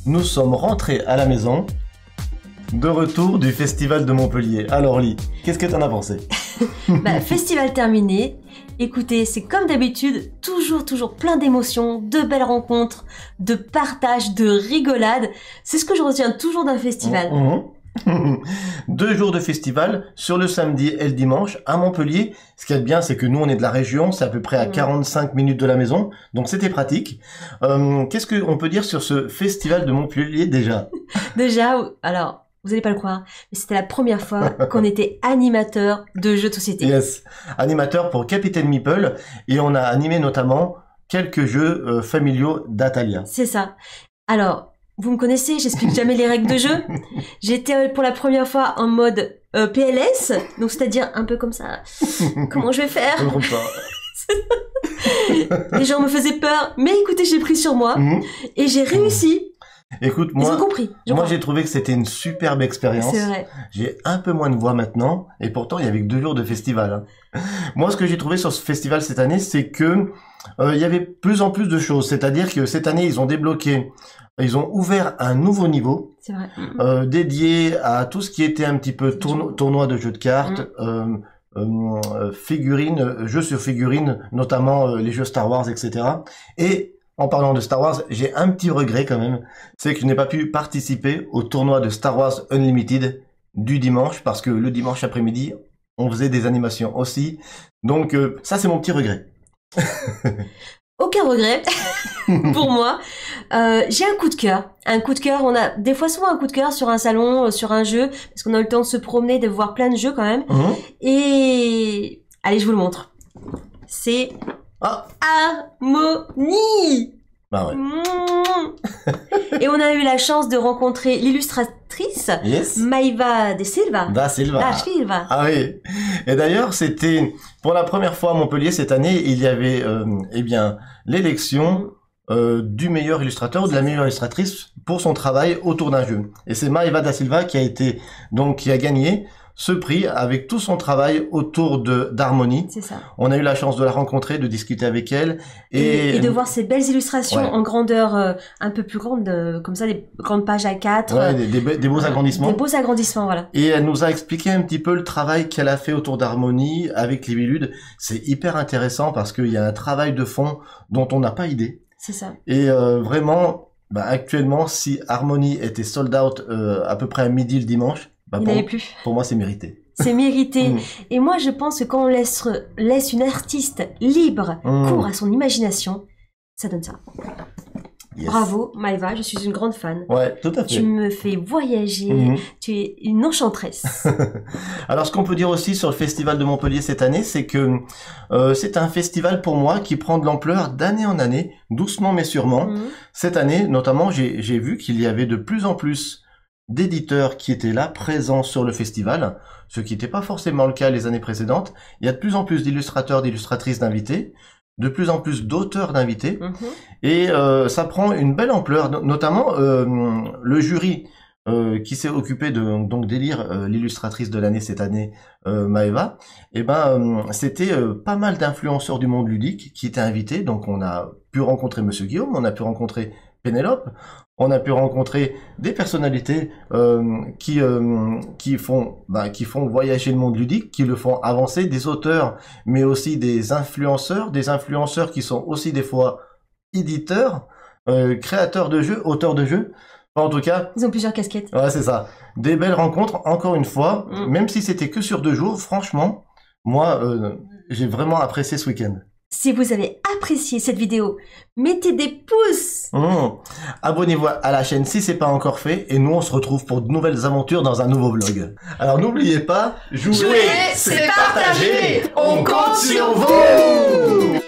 nous sommes rentrés à la maison, de retour du festival de Montpellier. Alors Lee, qu'est-ce que t'en as pensé? Festival terminé. Écoutez, c'est comme d'habitude, toujours plein d'émotions, de belles rencontres, de partage, de rigolades. C'est ce que je retiens toujours d'un festival. 2 jours de festival sur le samedi et le dimanche à Montpellier. Ce qui est bien, c'est que nous, on est de la région, c'est à peu près à 45 minutes de la maison, donc c'était pratique. Qu'est-ce qu'on peut dire sur ce festival de Montpellier déjà? Alors, vous n'allez pas le croire, mais c'était la première fois qu'on était animateur de jeux de société. Yes, animateur pour Capitaine Meeple, et on a animé notamment quelques jeux familiaux d'Atalia. C'est ça. Alors, vous me connaissez, j'explique jamais les règles de jeu. J'étais pour la première fois en mode PLS, donc c'est-à-dire un peu comme ça. Comment je vais faire? Les gens me faisaient peur, mais écoutez, j'ai pris sur moi et j'ai réussi. Écoute, Ils ont compris. Moi j'ai trouvé que c'était une superbe expérience. C'est vrai. J'ai un peu moins de voix maintenant, et pourtant il y avait que 2 jours de festival. Moi, ce que j'ai trouvé sur ce festival cette année, c'est que il y avait plus en plus de choses. C'est-à-dire que cette année, ils ont ouvert un nouveau niveau. C'est vrai. Dédié à tout ce qui était un petit peu tournoi de jeux de cartes, figurines, jeux sur figurines, notamment les jeux Star Wars, etc. Et en parlant de Star Wars, j'ai un petit regret quand même, c'est que je n'ai pas pu participer au tournoi de Star Wars Unlimited du dimanche, parce que le dimanche après-midi, on faisait des animations aussi. Donc ça, c'est mon petit regret. Aucun regret pour moi. J'ai un coup de cœur. On a des fois souvent un coup de cœur sur un salon, sur un jeu, parce qu'on a eu le temps de se promener, de voir plein de jeux quand même. Et allez, je vous le montre. C'est Harmonie. Bah ouais. Et on a eu la chance de rencontrer l'illustratrice Maïva da Silva. Ah oui. Et d'ailleurs, c'était pour la première fois à Montpellier cette année, il y avait l'élection du meilleur illustrateur ou de la meilleure illustratrice pour son travail autour d'un jeu. Et c'est Maïva da Silva qui a gagné ce prix avec tout son travail autour d'Harmonie. C'est ça. On a eu la chance de la rencontrer, de discuter avec elle. Et de voir ces belles illustrations en grandeur un peu plus grande, comme ça, des grandes pages A4. Ouais, des beaux agrandissements. Des beaux agrandissements, voilà. Et elle nous a expliqué un petit peu le travail qu'elle a fait autour d'Harmonie avec les Biludes. C'est hyper intéressant parce qu'il y a un travail de fond dont on n'a pas idée. C'est ça. Et vraiment, actuellement, si Harmonie était sold out à peu près à midi le dimanche, il n'avait plus. Pour moi, c'est mérité. C'est mérité. Et moi, je pense que quand on laisse une artiste libre cours à son imagination, ça donne ça. Yes. Bravo, Maïva, je suis une grande fan. Ouais, tout à fait. Tu me fais voyager, tu es une enchanteresse. Alors, ce qu'on peut dire aussi sur le Festival de Montpellier cette année, c'est que c'est un festival pour moi qui prend de l'ampleur d'année en année, doucement mais sûrement. Cette année, notamment, j'ai vu qu'il y avait de plus en plus d'éditeurs qui étaient là, présents sur le festival, ce qui n'était pas forcément le cas les années précédentes. Il y a de plus en plus d'illustrateurs, d'illustratrices d'invités, de plus en plus d'auteurs d'invités, et ça prend une belle ampleur, notamment le jury qui s'est occupé d'élire l'illustratrice de l'année cette année, Maëva. C'était pas mal d'influenceurs du monde ludique qui étaient invités, donc on a pu rencontrer Monsieur Guillaume, on a pu rencontrer Pénélope, on a pu rencontrer des personnalités qui font voyager le monde ludique, qui le font avancer, des auteurs, mais aussi des influenceurs qui sont aussi des fois éditeurs, créateurs de jeux, auteurs de jeux. Enfin, en tout cas, ils ont plusieurs casquettes. Ouais, c'est ça. Des belles rencontres, encore une fois, même si c'était que sur 2 jours, franchement, moi, j'ai vraiment apprécié ce week-end. Si vous avez apprécié cette vidéo, mettez des pouces. Abonnez-vous à la chaîne si c'est pas encore fait, et nous on se retrouve pour de nouvelles aventures dans un nouveau vlog. Alors n'oubliez pas, jouer, c'est partager, on compte sur vous.